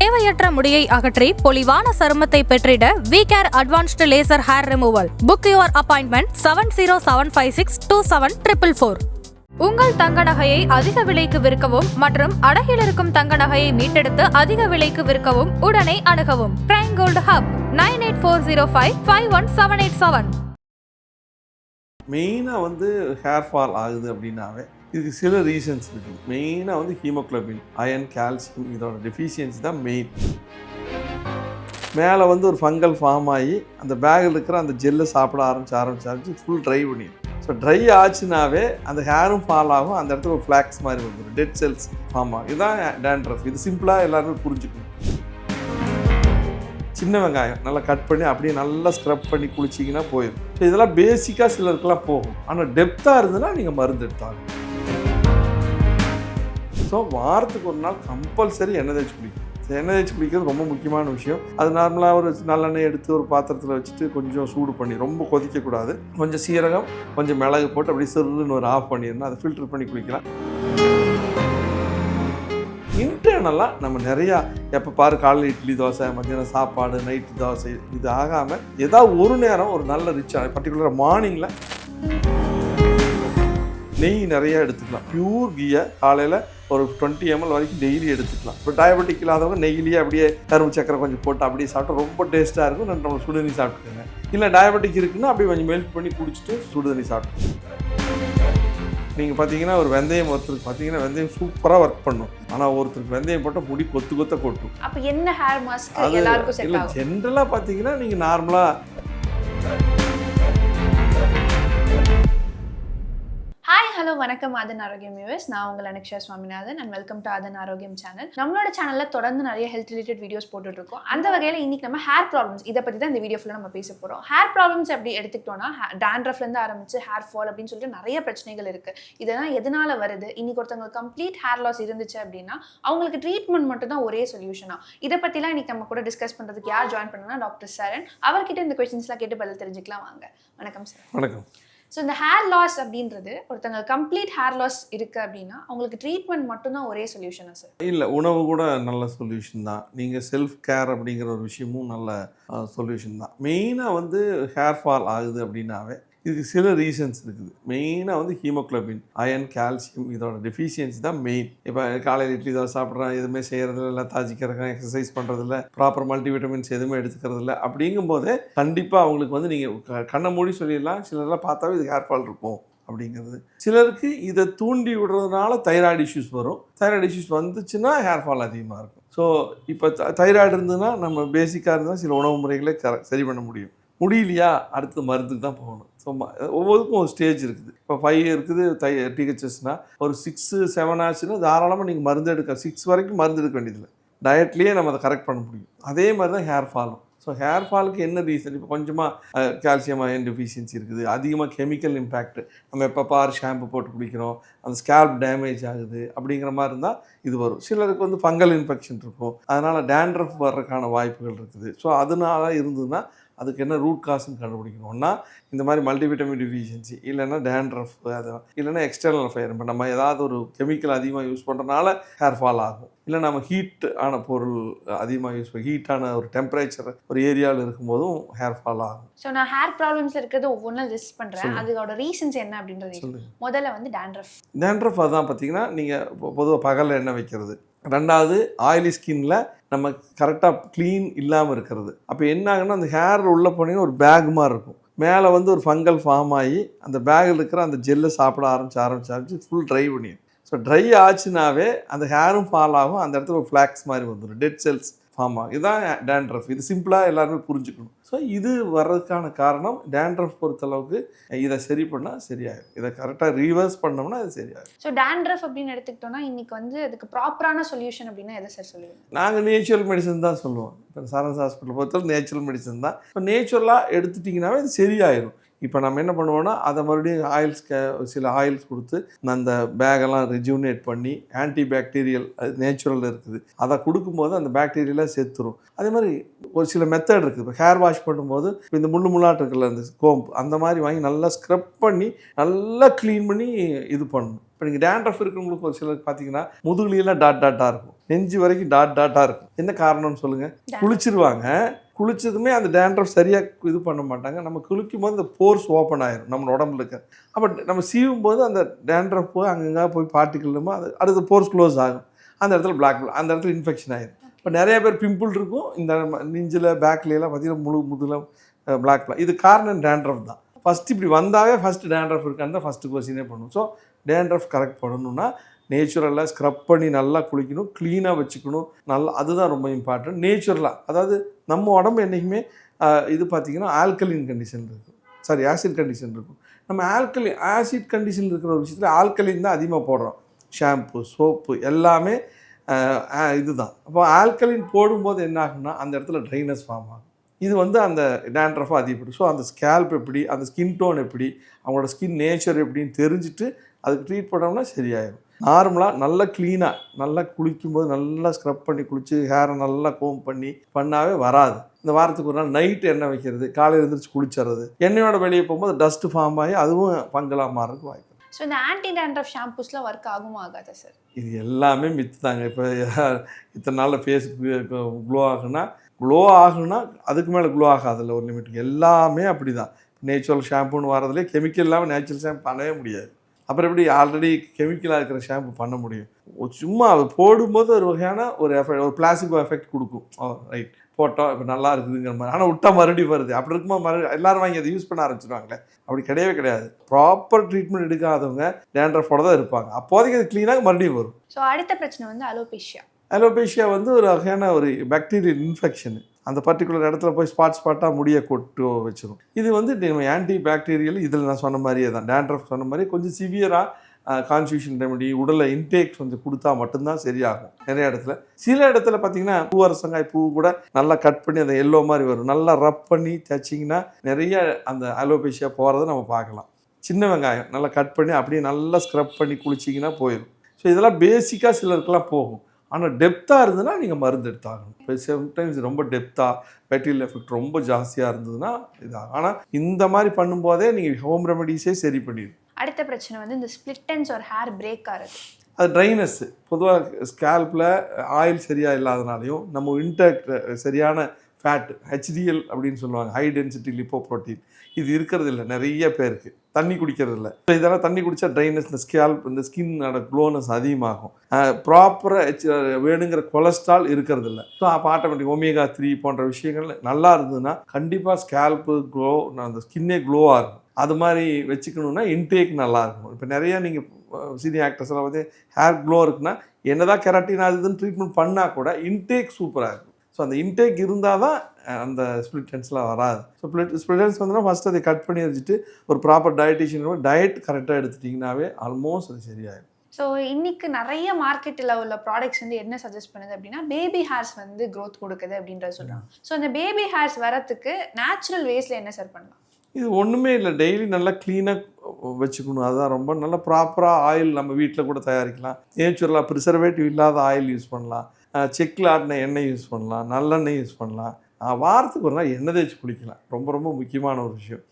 தேவையற்ற முடியை அகற்றி பொலிவான சருமத்தை பெற்றிட V Care advanced laser hair removal. Book your appointment 7075627444. உங்கள் தங்க நகையை அதிக விலைக்கு விற்கவும் மற்றும் அடகில் இருக்கும் தங்க நகையை மீட்டெடுத்து அதிக விலைக்கு விற்கவும் உடனே அணுகவும். Prime gold hub 9840551787. மெயினாக ஹேர் ஃபால் ஆகுது அப்படின்னாவே இதுக்கு சில ரீசன்ஸ் இருக்குது. மெயினாக ஹீமோக்ளோபின், அயன், கால்சியம் இதோட டெஃபிஷியன்சி தான் மெயின். மேலே ஒரு ஃபங்கல் ஃபார்ம் ஆகி அந்த பேக்கில் இருக்கிற அந்த ஜெல்லை சாப்பிட ஆரம்பிச்சு ஃபுல் ட்ரை பண்ணிடும். ஸோ ட்ரை ஆச்சுனாவே அந்த ஹேரும் ஃபால் ஆகும், அந்த இடத்துல ஒரு ஃப்ளாக்ஸ் மாதிரி வந்துடும், டெட் செல்ஸ் ஃபார்ம் ஆகும். இதுதான் டேண்ட்ரஃப். இது சிம்பிளாக எல்லாருமே புரிஞ்சுக்கணும். சின்ன வெங்காயம் நல்லா கட் பண்ணி அப்படியே நல்லா ஸ்க்ரப் பண்ணி குளிச்சிங்கன்னா போயிடும். ஸோ இதெல்லாம் பேசிக்காக சிலருக்குலாம் போகும். ஆனால் டெப்த்தாக இருந்ததுன்னா நீங்கள் மருந்து எடுத்தாங்க. ஸோ வாரத்துக்கு ஒரு நாள் கம்பல்சரி எண்ணெய் தேய்ச்சி குளிக்கணும். எண்ணெய் தேய்ச்சி குளிக்கிறது ரொம்ப முக்கியமான விஷயம். அது நார்மலாக ஒரு நல்லெண்ணெய் எடுத்து ஒரு பாத்திரத்தில் வச்சுட்டு கொஞ்சம் சூடு பண்ணி, ரொம்ப கொதிக்கக்கூடாது, கொஞ்சம் சீரகம் கொஞ்சம் மிளகு போட்டு அப்படியே சிறுன்னு ஒரு ஆஃப் பண்ணிடணும். அதை ஃபில்டர் பண்ணி குளிக்கலாம். இன்டர்னலாக நம்ம நிறையா எப்போ பாரு காலையில் இட்லி தோசை, மத்தியானம் சாப்பாடு, நைட்டு தோசை இது ஆகாமல் ஏதாவது ஒரு நேரம் ஒரு நல்ல ரிச்சான பர்டிகுலராக மார்னிங்கில் நெய் நிறையா எடுத்துக்கலாம். பியூர் கீயை காலையில் ஒரு 20 ml வரைக்கும் டெய்லி எடுத்துக்கலாம். இப்போ டயபெட்டிக் இல்லாதவங்க நெய்யிலேயே அப்படியே கரும்பு சக்கரை கொஞ்சம் போட்டு அப்படியே சாப்பிட்டா ரொம்ப டேஸ்ட்டாக இருக்கும். நம்ம சுடுதண்ணி சாப்பிட்டுக்கோங்க. இல்லை டயபெட்டிக் இருக்குன்னா அப்படியே கொஞ்சம் மெல்ட் பண்ணி குடிச்சிட்டு சுடுதண்ணி சாப்பிட்டுக்கோங்க. நீங்கள் பார்த்தீங்கன்னா ஒரு வெந்தயம் ஒருத்தருக்கு பார்த்தீங்கன்னா வெந்தயம் சூப்பராக ஒர்க் பண்ணும். ஆனால் ஒருத்தருக்கு வெந்தயம் போட்டால் முடி கொத்த கொட்டும். அப்போ என்ன ஹேர் மாஸ்க் எல்லாருக்கும் செட் ஆகும்? ஜென்ரலாக பார்த்தீங்கன்னா நீங்கள் நார்மலாக ஹலோ வணக்கம் ஆதன் ஆரோக்கியம் வியூவர்ஸ். நான் உங்கள் அனுக்ஷா சுவாமிநாதன் அண்ட் வெல்கம் டு ஆதன் ஆரோக்கியம் சேனல். நம்மளோட சேனலில் தொடர்ந்து நிறைய ஹெல்த் ரிலேட்டட் வீடியோஸ் போட்டுட்ருக்கோம். அந்த வகையில் இன்றைக்கி நம்ம ஹேர் ப்ராப்ளம்ஸ் இதை பற்றி தான் இந்த வீடியோ ஃபுல்லாக நம்ம பேச போகிறோம். ஹேர் ப்ராப்ளம்ஸ் எப்படி எடுத்துக்கிட்டோன்னா டேண்ட்ரஃப்லேருந்து ஆரம்பிச்சு ஹேர் ஃபால் அப்படின்னு சொல்லிட்டு நிறைய பிரச்சனைகள் இருக்குது. இதெல்லாம் எதனால் வருது? இன்றைக்கி ஒருத்தவங்களுக்கு கம்ப்ளீட் ஹேர் லாஸ் இருந்துச்சு அப்படின்னா அவங்களுக்கு ட்ரீட்மெண்ட் மட்டும் தான் ஒரே சொல்யூஷனாக. இதை பற்றிலாம் இன்றைக்கி நம்ம கூட டிஸ்கஸ் பண்ணுறதுக்கு யார் ஜாயின் பண்ணணும்னா டாக்டர் சரண். அவர்கிட்ட இந்த கொஸ்டின்ஸ்லாம் கேட்டு பதில் தெரிஞ்சுக்கலாம். வாங்க. வணக்கம் சார். வணக்கம். ஸோ இந்த ஹேர் லாஸ் அப்படின்றது ஒருத்தங்க கம்ப்ளீட் ஹேர் லாஸ் இருக்குது அப்படின்னா அவங்களுக்கு ட்ரீட்மெண்ட் மட்டும்தான் ஒரே சொல்யூஷனா சார்? இல்லை, உணவு கூட நல்ல சொல்யூஷன் தான். நீங்கள் செல்ஃப் கேர் அப்படிங்கிற ஒரு விஷயமும் நல்ல சொல்யூஷன் தான். மெயினாக ஹேர் ஃபால் ஆகுது அப்படின்னாவே இதுக்கு சில ரீசன்ஸ் இருக்குது. மெயினாக ஹீமோக்ளோபின், அயன், கால்சியம் இதோட டெஃபிஷியன்சி தான் மெயின். இப்போ காலையில் இட்லி தோசை சாப்பிட்றேன், எதுவுமே செய்கிறதில்ல, இல்லை தாஜிக்கிறேன், எக்ஸசைஸ் பண்ணுறதில்ல, ப்ராப்பர் மல்டிவிட்டமின்ஸ் எதுவுமே எடுத்துக்கிறதில்ல. அப்படிங்கும்போதே கண்டிப்பாக அவங்களுக்கு நீங்கள் கண்ணை மூடி சொல்லிடலாம். சிலர்லாம் பார்த்தாவே இது ஹேர் ஃபால் இருக்கும் அப்படிங்கிறது. சிலருக்கு இதை தூண்டி விடுறதுனால தைராய்டு இஷ்யூஸ் வரும். தைராய்டு இஷ்யூஸ் வந்துச்சுன்னா ஹேர் ஃபால் அதிகமாக இருக்கும். ஸோ இப்போ தைராய்டு இருந்ததுன்னா நம்ம பேசிக்காக இருந்தால் சில உணவு முறைகளை சரி பண்ண முடியும். முடியலையா அடுத்து மருந்துக்கு தான் போகணும். ஸோ ஒவ்வொருக்கும் ஒரு ஸ்டேஜ் இருக்குது. இப்போ 5 இருக்குது டிஹெச்எஸ்னால் ஒரு 6-7 ஆச்சுன்னா தாராளமாக நீங்கள் மருந்து எடுக்க 6 வரைக்கும் மருந்து எடுக்க வேண்டியதில்லை. டயட்லேயே நம்ம அதை கரெக்ட் பண்ண முடியும். அதே மாதிரி தான் ஹேர் ஃபாலும். ஸோ ஹேர் ஃபாலுக்கு என்ன ரீசன்? இப்போ கொஞ்சமாக கால்சியம் அயன் டெஃபிஷியன்சி இருக்குது, அதிகமாக கெமிக்கல் இம்பேக்ட், நம்ம எப்போ பார் ஷாம்பு போட்டு குடிக்கிறோம், அந்த ஸ்கேல்ப் டேமேஜ் ஆகுது அப்படிங்கிற மாதிரி இருந்தால் இது வரும். சிலருக்கு ஃபங்கல் இன்ஃபெக்ஷன் இருக்கும், அதனால் டேண்ட்ரஃப் வர்றதுக்கான வாய்ப்புகள் இருக்குது. ஸோ அதனால இருந்ததுன்னா அதுக்கு என்ன ரூட் காசுன்னு கண்டுபிடிக்கணும்னா இந்த மாதிரி மல்டிவிட்டமின் டெஃபிஷியன்சி, இல்லைன்னா டேண்ட்ரஃப், அது இல்லைன்னா எக்ஸ்டர்னல் ஃபயர். இப்போ நம்ம ஏதாவது ஒரு கெமிக்கல் அதிகமாக யூஸ் பண்ணுறதுனால ஹேர் ஃபால் ஆகும். இல்லை நம்ம ஹீட் ஆன பொருள் அதிகமாக யூஸ் பண்ணி ஹீட்டான ஒரு டெம்பரேச்சர் ஒரு ஏரியாவில் இருக்கும்போதும் ஹேர் ஃபால் ஆகும். ஸோ நான் ஹேர் ப்ராப்ளம்ஸ் இருக்கிறது ஒவ்வொன்றும் லிஸ்ட் பண்ணுறேன். அதோட ரீசன்ஸ் என்ன அப்படின்றது. முதல்ல டேண்ட்ரஃப் அதான் பார்த்தீங்கன்னா நீங்கள் பொதுவாக பகலில் எண்ணெய் வைக்கிறது. 2வது ஆயிலி ஸ்கின்ல நம்ம கரெக்டாக க்ளீன் இல்லாமல் இருக்கிறது. அப்போ என்ன ஆகுன்னா அந்த ஹேரில் உள்ளே போனீங்கன்னா ஒரு பேக் மாதிரி இருக்கும். மேலே ஒரு ஃபங்கல் ஃபார்ம் ஆகி அந்த பேக்கில் இருக்கிற அந்த ஜெல்லை சாப்பிட ஆரம்பிச்சு ஃபுல் ட்ரை பண்ணிடும். ஸோ ட்ரை ஆச்சுனாவே அந்த ஹேரும் ஃபால் ஆகும், அந்த இடத்துல ஒரு ஃப்ளாக்ஸ் மாதிரி வந்துடும், டெட் செல்ஸ் ஃபார்ம் ஆகும். இதுதான் டேண்ட்ரஃப். இது சிம்பிளாக எல்லாருமே புரிஞ்சுக்கணும். ஸோ இது வர்றதுக்கான காரணம் டேண்ட்ரஃப் பொறுத்தளவுக்கு இதை சரி பண்ணால் சரியாயிடும். இதை கரெக்டாக ரீவர்ஸ் பண்ணோம்னா அது சரியாயிடும். ஸோ டேண்ட்ரஃப் அப்படின்னு எடுத்துக்கிட்டோம்னா இன்னைக்கு அதுக்கு ப்ராப்பரான சொல்யூஷன் அப்படின்னா எதை சார் சொல்லுவீங்க? நாங்கள் நேச்சுரல் மெடிசன் தான் சொல்லுவோம். இப்போ சரண்ஸ் ஹாஸ்பிட்டல் பொறுத்தவரை நேச்சுரல் மெடிசன் தான். இப்போ நேச்சுரலாக எடுத்துட்டிங்கனாவே இது சரியாயிடும். இப்போ நம்ம என்ன பண்ணுவோன்னா அதை மறுபடியும் சில ஆயில்ஸ் கொடுத்து அந்த பேகெல்லாம் ரெஜுனேட் பண்ணி ஆன்டி பாக்டீரியல் அது நேச்சுரல் இருக்குது, அதை கொடுக்கும்போது அந்த பாக்டீரியலாக செத்துரும். அதே மாதிரி ஒரு சில மெத்தட் இருக்குது. இப்போ ஹேர் வாஷ் பண்ணும்போது இந்த முள்ளாட்டு இருக்குல்ல அந்த கோம்பு, அந்த மாதிரி வாங்கி நல்லா ஸ்க்ரப் பண்ணி நல்லா க்ளீன் பண்ணி இது பண்ணணும். இப்போ நீங்கள் டேண்ட்ரஃப் இருக்கிறவங்களுக்கு ஒரு சிலருக்கு பார்த்தீங்கன்னா முதுகுலியெல்லாம் டாட்டாக இருக்கும், நெஞ்சு வரைக்கும் டாட்டாக இருக்கும். என்ன காரணம்னு சொல்லுங்கள்? குளிச்சிருவாங்க, குளிச்சதுமே அந்த டேண்ட்ரஃப் சரியாக இது பண்ண மாட்டாங்க. நம்ம குளிக்கும் போது இந்த போர்ஸ் ஓப்பன் ஆயிரும் நம்ம உடம்புல இருக்க. அப்போ நம்ம சீவும் போது அந்த டேண்ட்ரஃப் போய் அங்கங்கே போய் பார்ட்டிக்கலுமோ அது அடுத்த போர்ஸ் க்ளோஸ் ஆகும். அந்த இடத்துல அந்த இடத்துல இன்ஃபெக்ஷன் ஆயிரும். இப்போ நிறைய பேர் பிம்பிள் இருக்கும் இந்த நெஞ்சில் பேக்லாம் பார்த்தீங்கன்னா முதுகில் பிளாக். இது காரணம் டேண்ட்ரஃப் தான். ஃபஸ்ட்டு இப்படி வந்தாவே ஃபஸ்ட்டு டேண்ட்ரஃப் இருக்கான்னு தான் ஃபஸ்ட்டு கொஸ்டினே பண்ணும். ஸோ டேண்ட்ரஃப் கரெக்ட் பண்ணணும்னா நேச்சுரலாக ஸ்க்ரப் பண்ணி நல்லா குளிக்கணும், க்ளீனாக வச்சுக்கணும். நல்லா அதுதான் ரொம்ப இம்பார்ட்டன்ட். நேச்சுரலாக, அதாவது நம்ம உடம்பு என்றைக்குமே இது பார்த்திங்கன்னா ஆல்கலின் கண்டிஷன் இருக்கும், சாரி ஆசிட் கண்டிஷன் இருக்கும். நம்ம ஆசிட் கண்டிஷன் இருக்கிற ஒரு விஷயத்தில் ஆல்கலின் தான் அதிகமாக போடுறோம். ஷாம்பு, சோப்பு எல்லாமே இதுதான். அப்போ ஆல்கலின் போடும்போது என்ன ஆகுன்னா அந்த இடத்துல ட்ரைனஸ் ஃபார்ம் ஆகும். இது அந்த டேண்ட்ரஃபை அதிகப்படும். ஸோ அந்த ஸ்கேல்ப் எப்படி, அந்த ஸ்கின் டோன் எப்படி, அவங்களோட ஸ்கின் நேச்சர் எப்படின்னு தெரிஞ்சுட்டு அதுக்கு ட்ரீட் பண்ணோம்னா சரியாயிடும். நார்மலாக நல்லா க்ளீனாக நல்லா குளிக்கும்போது நல்லா ஸ்க்ரப் பண்ணி குளித்து ஹேரை நல்லா கோம் பண்ணாவே வராது. இந்த வாரத்துக்கு ஒரு நாள் நைட்டு எண்ணெய் வைக்கிறது, காலையில் எழுந்திரிச்சு குளிச்சுறது, எண்ணெயோட வெளியே போகும்போது டஸ்ட்டு ஃபார்ம் ஆகி அதுவும் பங்கலாக மாறதுக்கு வாய்ப்பு. ஸோ இந்த ஆன்டி டேண்ட்ரஃப் ஷாம்பூஸ்லாம் ஒர்க் ஆகுமா ஆகாதா சார்? இது எல்லாமே மித்து தாங்க. இப்போ இத்தனை நாளில் ஃபேஸ் க்ளோ ஆகுனா அதுக்கு மேலே க்ளோ ஆகாதில்ல ஒரு லிமிட்டுக்கு. எல்லாமே அப்படி தான். நேச்சுரல் ஷாம்புன்னு வரதுலேயே கெமிக்கல் இல்லாமல் நேச்சுரல் ஷாம்பு பண்ணவே முடியாது. அப்புறம் எப்படி ஆல்ரெடி கெமிக்கலாக இருக்கிற ஷாம்பு பண்ண முடியும்? சும்மா அது போடும்போது ஒரு வகையான ஒரு ஒரு பிளாசிபோ எஃபெக்ட் கொடுக்கும். ரைட், போட்டோம் இப்போ நல்லா இருக்குதுங்கிற மாதிரி. ஆனால் விட்டா மறுபடியும் வருது. அப்படி இருக்கும்போது எல்லோரும் வாங்கி அதை யூஸ் பண்ண ஆரம்பிச்சிடுவாங்களே. அப்படி கிடையவே கிடையாது. ப்ராப்பர் ட்ரீட்மெண்ட் எடுக்காதவங்க டேண்ட்ரஃபோட தான் இருப்பாங்க. அப்போதைக்கு அது க்ளீனாக மறுபடியும் வரும். ஸோ அடுத்த பிரச்சனை அலோபேஷியா. அலோபேஷியா ஒரு வகையான ஒரு பாக்டீரியல் இன்ஃபெக்ஷன். அந்த பர்டிகுலர் இடத்துல போய் ஸ்பாட்டாக முடிய கொட்டு வச்சிடும். இது நம்ம ஆன்டி பாக்டீரியல் இதில் நான் சொன்ன மாதிரியே தான், டேண்ட்ரஃப் சொன்ன மாதிரி கொஞ்சம் சிவியராக கான்ஸ்டியூஷன் ரெமெடி உடலில் இன்டேக் கொஞ்சம் கொடுத்தா மட்டும்தான் சரியாகும். நிறைய இடத்துல சில இடத்துல பார்த்தீங்கன்னா பூவரசங்காய் பூ கூட நல்லா கட் பண்ணி அந்த எல்லோ மாதிரி வரும், நல்லா ரப் பண்ணி தைச்சிங்கன்னா நிறைய அந்த அலோபேஷியா போகிறத நம்ம பார்க்கலாம். சின்ன வெங்காயம் நல்லா கட் பண்ணி அப்படியே நல்லா ஸ்க்ரப் பண்ணி குளிச்சிங்கன்னா போயிடும். ஸோ இதெல்லாம் பேசிக்காக சிலருக்குலாம் போகும். ஆனால் டெப்த்தாக இருந்ததுன்னா நீங்கள் மருந்து எடுத்தாகணும். இப்போ சம்டைம்ஸ் ரொம்ப டெப்த்தாக பேக்டீரியல் எஃபெக்ட் ரொம்ப ஜாஸ்தியாக இருந்ததுன்னா இதாகும். ஆனால் இந்த மாதிரி பண்ணும்போதே நீங்கள் ஹோம் ரெமெடிஸே சரி பண்ணிடும். அடுத்த பிரச்சனை இந்த ஸ்ப்ளிட் எண்ட்ஸ் ஒரு ஹேர் பிரேக் ஆகுது. அது ட்ரைனஸ். பொதுவாக ஸ்கேல்பில் ஆயில் சரியாக இல்லாதனாலையும் நம்ம இன்டேக் சரியான ஃபேட் HDL அப்படின்னு சொல்லுவாங்க, ஹை டென்சிட்டி லிப்போப்ரோட்டீன், இது இருக்கிறது இல்லை நிறைய பேருக்கு. தண்ணி குடிக்கிறது இல்லை. இதெல்லாம் தண்ணி குடித்தா ட்ரைனஸ், இந்த ஸ்கேல்ப் இந்த ஸ்கின்னோட க்ளோனஸ் அதிகமாகும். ப்ராப்பராக வேணுங்கிற கொலஸ்ட்ரால் இருக்கிறது இல்லை. ஸோ அப்போ ஆட்டோமேட்டிக் omega-3 போன்ற விஷயங்கள் நல்லா இருந்ததுன்னா கண்டிப்பாக ஸ்கேல்ப்பு க்ளோ, அந்த ஸ்கின்னே க்ளோவாக இருக்கும். அது மாதிரி வச்சுக்கணுன்னா இன்டேக் நல்லா இருக்கணும். இப்போ நிறையா நீங்கள் சீனியர் ஆக்டர்ஸ்லாம் ஹேர் க்ளோ இருக்குன்னா என்னதான் கெராட்டின் அதுன்னு ட்ரீட்மெண்ட் பண்ணால் கூட இன்டேக் சூப்பராக இருக்கும். ஸோ அந்த இன்டேக் இருந்தால் தான் அந்த ஸ்ப்ளிட் எண்ட்ஸ்லாம் வராது. ஸோ ஸ்ப்ளிட் எண்ட்ஸ் வந்தோன்னா ஃபஸ்ட்டு அதை கட் பண்ணி வச்சுட்டு ஒரு ப்ராப்பர் டயட் கரெக்டாக எடுத்துட்டிங்கனாவே ஆல்மோஸ்ட் அது சரியாயிடும். ஸோ இன்றைக்கி நிறைய மார்க்கெட்டில் உள்ள ப்ராடக்ட்ஸ் என்ன சஜஸ்ட் பண்ணுது அப்படின்னா பேபி ஹேர்ஸ் க்ரோத் கொடுக்குது அப்படின்றத சொல்கிறாங்க. ஸோ அந்த பேபி ஹேர்ஸ் வரத்துக்கு நேச்சுரல் வேஸில் என்ன சார் பண்ணலாம்? இது ஒன்றுமே இல்லை, டெய்லி நல்லா க்ளீனாக வச்சுக்கணும். அதுதான் ரொம்ப நல்லா ப்ராப்பராக ஆயில் நம்ம வீட்டில் கூட தயாரிக்கலாம். நேச்சுரலாக ப்ரிசர்வேட்டிவ் இல்லாத ஆயில் யூஸ் பண்ணலாம், செக்கில் ஆட்டின எண்ணெய் யூஸ் பண்ணலாம், நல்லெண்ணெய் யூஸ் பண்ணலாம். வாரத்துக்கு ஒரு நாள் எண்ணெய் தேய்ச்சி குளிக்கலாம். ரொம்ப ரொம்ப முக்கியமான ஒரு விஷயம்.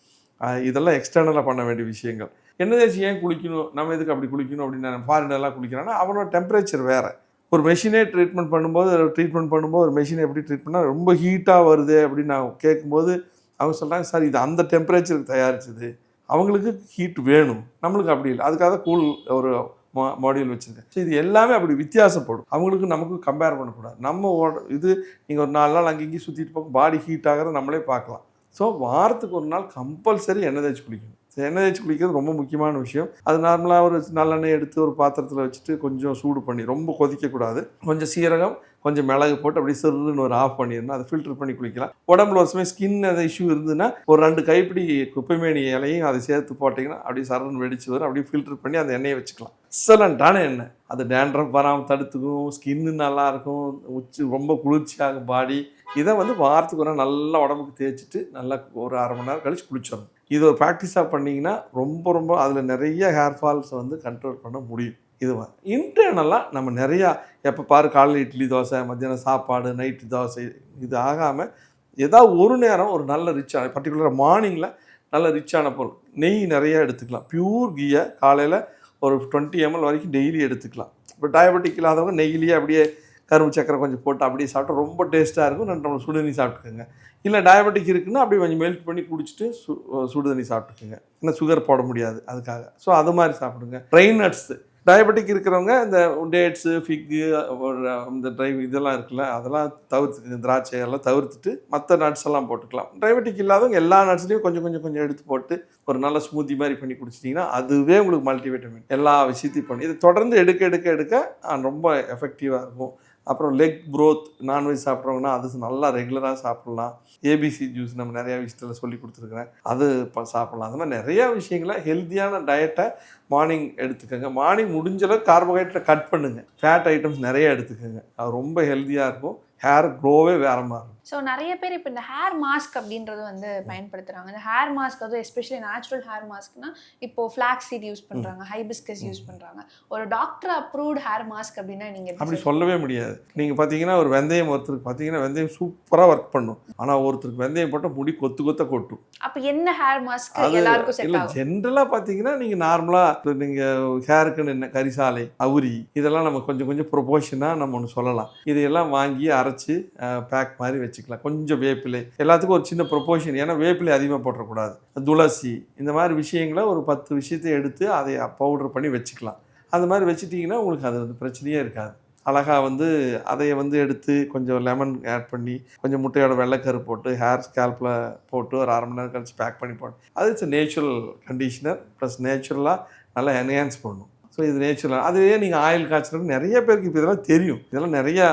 இதெல்லாம் எக்ஸ்டர்னலாக பண்ண வேண்டிய விஷயங்கள். எண்ணெய் தேய்ச்சி ஏன் குளிக்கணும், நம்ம எதுக்கு அப்படி குளிக்கணும் அப்படின்னு ஃபாரினெல்லாம் குளிக்கிறாங்கன்னா அவனோட டெம்பரேச்சர் வேறு. ஒரு மெஷினே ட்ரீட்மெண்ட் பண்ணும்போது ஒரு மெஷினை எப்படி ட்ரீட் பண்ணால் ரொம்ப ஹீட்டாக வருது அப்படின்னு நான் கேட்கும்போது அவங்க சொல்கிறாங்க, சார் இது அந்த டெம்பரேச்சருக்கு தயாரிச்சது, அவங்களுக்கு ஹீட் வேணும், நம்மளுக்கு அப்படி இல்லை, அதுக்காக கூல் ஒரு மாடியூல் வச்சுருக்கேன். ஸோ இது எல்லாமே அப்படி வித்தியாசப்படும். அவங்களுக்கு நமக்கு கம்பேர் பண்ணக்கூடாது. நம்ம இது நீங்கள் ஒரு 4 நாள் அங்கேயும் சுற்றிட்டு போக பாடி ஹீட் ஆகிறத நம்மளே பார்க்கலாம். ஸோ வாரத்துக்கு ஒரு நாள் கம்பல்சரி எண்ணெய் தேய்ச்சி குளிக்கணும். எண்ணெய் தேய்ச்சி குளிக்கிறது ரொம்ப முக்கியமான விஷயம். அது நார்மலாக ஒரு நல்லெண்ணெய் எடுத்து ஒரு பாத்திரத்தில் வச்சுட்டு கொஞ்சம் சூடு பண்ணி, ரொம்ப கொதிக்கக்கூடாது, கொஞ்சம் சீரகம் கொஞ்சம் மிளகு போட்டு அப்படியே சிறுன்னு ஒரு ஆஃப் பண்ணிடணும். அதை ஃபில்டர் பண்ணி குளிக்கலாம். உடம்புல ஒரு சமயம் ஸ்கின் அதை இஷ்யூ இருந்ததுன்னா ஒரு 2 கைப்பிடி குப்பைமேனி இலையும் அதை சேர்த்து போட்டிங்கன்னா அப்படியே சரன்னு வெடிச்சு வரும். அப்படியே ஃபில்டர் பண்ணி அந்த எண்ணெயை வச்சுக்கலாம். எக்ஸலண்ட்டான எண்ணெய். அது டேண்ட்ரஃப் வராமல் தடுத்துக்கும், ஸ்கின்னு நல்லாயிருக்கும், ரொம்ப குளிர்ச்சியாகும் பாடி. இதை வாரத்துக்கு ஒரு நல்லா உடம்புக்கு தேய்ச்சிட்டு நல்லா ஒரு 1/2 மணி நேரம் கழிச்சு குளிச்சிடணும். இது ஒரு ப்ராக்டிஸாக பண்ணிங்கன்னா ரொம்ப ரொம்ப அதில் நிறைய ஹேர் ஃபால்ஸை கண்ட்ரோல் பண்ண முடியும். இதுவாக இன்டர்னலாக நம்ம நிறையா எப்போ பாரு காலையில் இட்லி தோசை, மத்தியானம் சாப்பாடு, நைட்டு தோசை, இது ஆகாமல் ஏதாவது ஒரு நேரம் ஒரு நல்ல ரிச்சான, பர்டிகுலராக மார்னிங்கில் நல்ல ரிச்சான பொருள், நெய் நிறையா எடுத்துக்கலாம். பியூர் கீயை காலையில் ஒரு 20 ml வரைக்கும் டெய்லி எடுத்துக்கலாம். இப்போ டயபெட்டிக் இல்லாதவங்க நெய்யிலேயே அப்படியே கரும்பு சக்கரை கொஞ்சம் போட்டு அப்படியே சாப்பிட்டா ரொம்ப டேஸ்ட்டாக இருக்கும். 2 டம்ளர் சுடுதண்ணி சாப்பிட்டுக்கோங்க. இல்லை டயபெட்டிக் இருக்குன்னா அப்படியே கொஞ்சம் மெல்ட் பண்ணி குடிச்சிட்டு சுடுதண்ணி சாப்பிட்டுக்குங்க. ஏன்னா சுகர் போட முடியாது அதுக்காக. ஸோ அது மாதிரி சாப்பிடுங்க. ட்ரை நட்ஸு டயபெட்டிக் இருக்கிறவங்க இந்த டேட்ஸு, ஃபிக்கு, இந்த இதெல்லாம் இருக்குல்ல, அதெல்லாம் தவிர்த்துக்குங்க. திராட்சை எல்லாம் தவிர்த்துட்டு மற்ற நட்ஸ் எல்லாம் போட்டுக்கலாம். டயபெட்டிக் இல்லாதவங்க எல்லா நட்ஸ்லையும் கொஞ்சம் எடுத்து போட்டு ஒரு நல்ல ஸ்மூத்தி மாதிரி பண்ணி குடிச்சிட்டிங்கன்னா அதுவே உங்களுக்கு மல்டிவிட்டமின் எல்லா விஷயத்தையும் பண்ணி இதை தொடர்ந்து எடுக்க ரொம்ப எஃபெக்டிவாக இருக்கும். அப்புறம் லெக் க்ரோத் நான்வெஜ் சாப்பிட்றவங்கன்னா அது நல்லா ரெகுலராக சாப்பிட்லாம். ஏபிசி ஜூஸ் நம்ம நிறையா விஷயத்தில் சொல்லி கொடுத்துருக்குறேன், அது சாப்பிட்லாம். அந்த மாதிரி நிறையா விஷயங்களை ஹெல்த்தியான டயட்டை மார்னிங் எடுத்துக்கோங்க. மார்னிங் முடிஞ்சளவு கார்போஹைட்ரேட்டை கட் பண்ணுங்கள். ஃபேட் ஐட்டம்ஸ் நிறைய எடுத்துக்கோங்க. அது ரொம்ப ஹெல்த்தியாக இருக்கும். ஹேர் க்ரோவே வேறு மாதிரி இருக்கும். ஸோ நிறைய பேர் இப்போ இந்த ஹேர் மாஸ்க் அப்படின்றது வந்து பயன்படுத்துகிறாங்க. இந்த ஹேர் மாஸ்க் அதுவும் எஸ்பெஷலி நேச்சுரல் ஹேர் மாஸ்க்னா இப்போது ஃப்ளாக்ஸ் சீட் யூஸ் பண்ணுறாங்க, ஹைபிஸ்கஸ் யூஸ் பண்ணுறாங்க. ஒரு டாக்டர் அப்ரூவ்ட் ஹேர் மாஸ்க் அப்படின்னா நீங்கள் அப்படி சொல்லவே முடியாது. நீங்கள் பார்த்தீங்கன்னா ஒரு வெந்தயம் ஒருத்தருக்கு பார்த்தீங்கன்னா வெந்தயம் சூப்பராக ஒர்க் பண்ணும். ஆனால் ஒருத்தருக்கு வெந்தயம் போட்டால் முடி கொத்த கொட்டும். அப்போ என்ன ஹேர் மாஸ்க் எல்லாருக்கும் செட் ஆகும்? ஜென்ரலாக பார்த்தீங்கன்னா நீங்கள் நார்மலாக நீங்கள் ஹேருக்குன்னு என்ன கரிசாலை, அவுரி இதெல்லாம் நம்ம கொஞ்சம் ப்ரொபோர்ஷனாக நம்ம ஒன்று சொல்லலாம். இதையெல்லாம் வாங்கி அரைச்சி பேக் மாதிரி வச்சுக்கலாம். கொஞ்சம் வேப்பிலை எல்லாத்துக்கும் ஒரு சின்ன ப்ரொபோர்ஷன். ஏன்னா வேப்பிலை அதிகமாக போட்டுறக்கூடாது. துளசி இந்த மாதிரி விஷயங்களை ஒரு 10 விஷயத்தை எடுத்து அதை பவுடர் பண்ணி வச்சுக்கலாம். அந்த மாதிரி வச்சுட்டிங்கன்னா உங்களுக்கு அது வந்து பிரச்சனையே இருக்காது. அழகாக அதை எடுத்து கொஞ்சம் லெமன் ஆட் பண்ணி கொஞ்சம் முட்டையோட வெள்ளைக்கரு போட்டு ஹேர் ஸ்கேல்பில் போட்டு ஒரு 1/2 மணி நேரம் கழிச்சு பேக் பண்ணி போட்டு அது இட்ஸ் நேச்சுரல் கண்டிஷனர் ப்ளஸ் நேச்சுரலாக நல்லா என்ஹான்ஸ் பண்ணும். ஸோ இது நேச்சுரல். அதுவே நீங்கள் ஆயில் காய்ச்சலுக்கு நிறைய பேருக்கு இப்போ இதெல்லாம் தெரியும். இதெல்லாம் நிறையா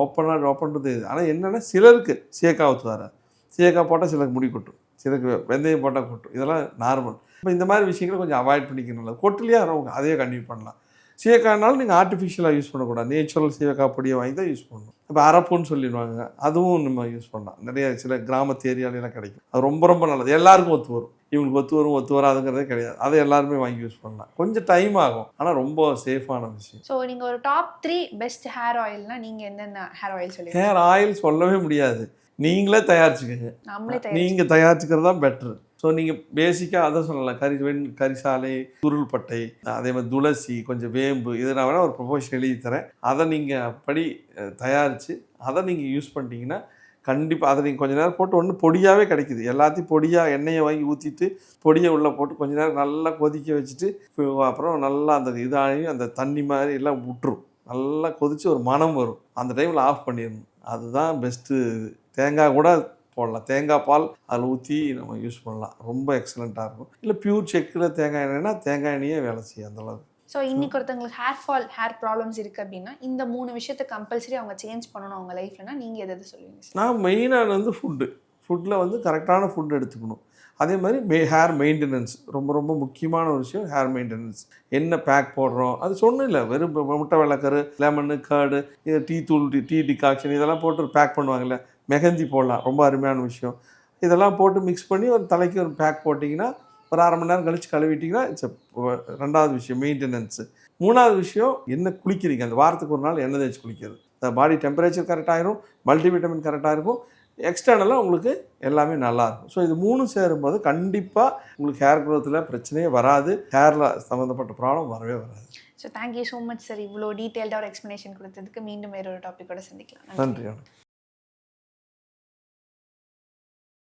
ஓப்பன்றது. ஆனால் என்னென்னா சிலருக்கு சீயக்காய் ஊற்று வராது. சீயக்காய் போட்டால் சிலருக்கு முடி கொட்டும், சிலருக்கு வெந்தயம் போட்டால் கொட்டும். இதெல்லாம் நார்மல். இப்போ இந்த மாதிரி விஷயங்களை கொஞ்சம் அவாய்ட் பண்ணிக்கணும். கொட்டுலையே வரவங்க அதையே கண்டினியூ பண்ணலாம். சீயக்காய்னாலும் நீங்கள் ஆர்டிஃபிஷியலாக யூஸ் பண்ணக்கூடாது. நேச்சுரல் சீயக்காய் பொடியை வாங்கி தான் யூஸ் பண்ணணும். இப்போ அரப்புன்னு சொல்லிடுவாங்க, அதுவும் நம்ம யூஸ் பண்ணலாம். நிறைய சில கிராமத்து ஏரியாலெலாம் கிடைக்கும். அது ரொம்ப நல்லது. எல்லாருக்கும் ஒத்து வரும். இவங்களுக்கு ஒத்து வராதுங்கிறதே கிடையாது. அதை எல்லாருமே வாங்கி யூஸ் பண்ணலாம். கொஞ்சம் டைம் ஆகும், ஆனால் ரொம்ப சேஃபான விஷயம். ஸோ நீங்கள் ஒரு டாப் 3 பெஸ்ட் ஹேர் ஆயில்னா நீங்கள் என்னென்ன ஹேர் ஆயில் சொல்லுங்கள்? ஹேர் ஆயில் சொல்லவே முடியாது. நீங்களே தயாரிச்சுக்கோங்க. நீங்கள் தயாரிச்சுக்கிறது தான் பெட்ரு. ஸோ நீங்கள் பேசிக்காக அதை சொல்லலாம். கரிசாலை, சுருள்பட்டை, அதே மாதிரி துளசி, கொஞ்சம் வேம்பு, இதை நான் வேணால் ஒரு ப்ரொபோஷன் எழுதி தரேன். அதை நீங்கள் அப்படி தயாரித்து அதை நீங்கள் யூஸ் பண்ணிட்டீங்கன்னா கண்டிப்பாக அதை நீங்கள் கொஞ்சம் நேரம் போட்டு ஒன்று பொடியாகவே கிடைக்குது. எல்லாத்தையும் பொடியாக எண்ணெயை வாங்கி ஊற்றிட்டு பொடியை உள்ளே போட்டு கொஞ்சம் நேரம் நல்லா கொதிக்க வச்சுட்டு அப்புறம் நல்லா அந்த இதாகி அந்த தண்ணி மாதிரி எல்லாம் விட்டுரும். நல்லா கொதித்து ஒரு மனம் வரும். அந்த டைமில் ஆஃப் பண்ணிடணும். அதுதான் பெஸ்ட்டு. தேங்காய் கூட போடலாம். தேங்காய் பால் அதில் ஊற்றி நம்ம யூஸ் பண்ணலாம். ரொம்ப எக்ஸலண்ட்டாக இருக்கும். இல்லை பியூர் செக்கில் தேங்காய் எண்ணெய்னா தேங்காய் எண்ணெயே வேலை செய்யும் அந்தளவுக்கு. ஸோ இன்றைக்கி ஒருத்தவங்களுக்கு ஹேர் ப்ராப்ளம்ஸ் இருக்குது அப்படின்னா இந்த 3 விஷயத்தை கம்பல்சரி அவங்க சேஞ்ச் பண்ணணும் அவங்க லைஃப்லனா நீங்கள் எதாவது சொல்லுவீங்க? நான் மெயினாக ஃபுட்டில் கரெக்டான ஃபுட் எடுத்துக்கணும். அதே மாதிரி ஹேர் மெயின்டெனன்ஸ் ரொம்ப முக்கியமான ஒரு விஷயம். ஹேர் மெயின்டெனன்ஸ் என்ன பேக் போடுறோம் அது சொன்னும் இல்லை. வெறும் முட்டை வெள்ளைக்கரு, லெமனு, கர்டு, இது டீ தூள், டீ டிகாக்ஷன் இதெல்லாம் போட்டு பேக் பண்ணுவாங்கல்ல. மெஹந்தி போடலாம், ரொம்ப அருமையான விஷயம். இதெல்லாம் போட்டு மிக்ஸ் பண்ணி ஒரு தலைக்கு ஒரு பேக் போட்டிங்கன்னா ஒரு 1/2 மணி நேரம் கழித்து கழுவிட்டிங்கன்னா இட்ஸ் 2வது விஷயம் மெயின்டெனன்ஸு. 3வது விஷயம் என்ன குளிக்கிறீங்க. அந்த வாரத்துக்கு ஒரு நாள் எண்ணெய் தேய்ச்சி குளிக்கிறது. இந்த பாடி டெம்பரேச்சர் கரெக்டாகிடும், மல்டிவிட்டமின் கரெக்டாக இருக்கும், எக்ஸ்டர்னலாக உங்களுக்கு எல்லாமே நல்லாயிருக்கும். ஸோ இது 3 சேரும்போது கண்டிப்பாக உங்களுக்கு ஹேர் க்ரோத்தில் பிரச்சனையே வராது. ஹேரில் சம்மந்தப்பட்ட ப்ராப்ளம் வரவே வராது. So thank you so much sir. இவ்வளோ டீட்டெயில்டாக ஒரு எக்ஸ்ப்ளனேஷன் கொடுத்ததுக்கு. மீண்டும் வேறு ஒரு டாப்பிக்கோட சந்திக்கலாம். நன்றி.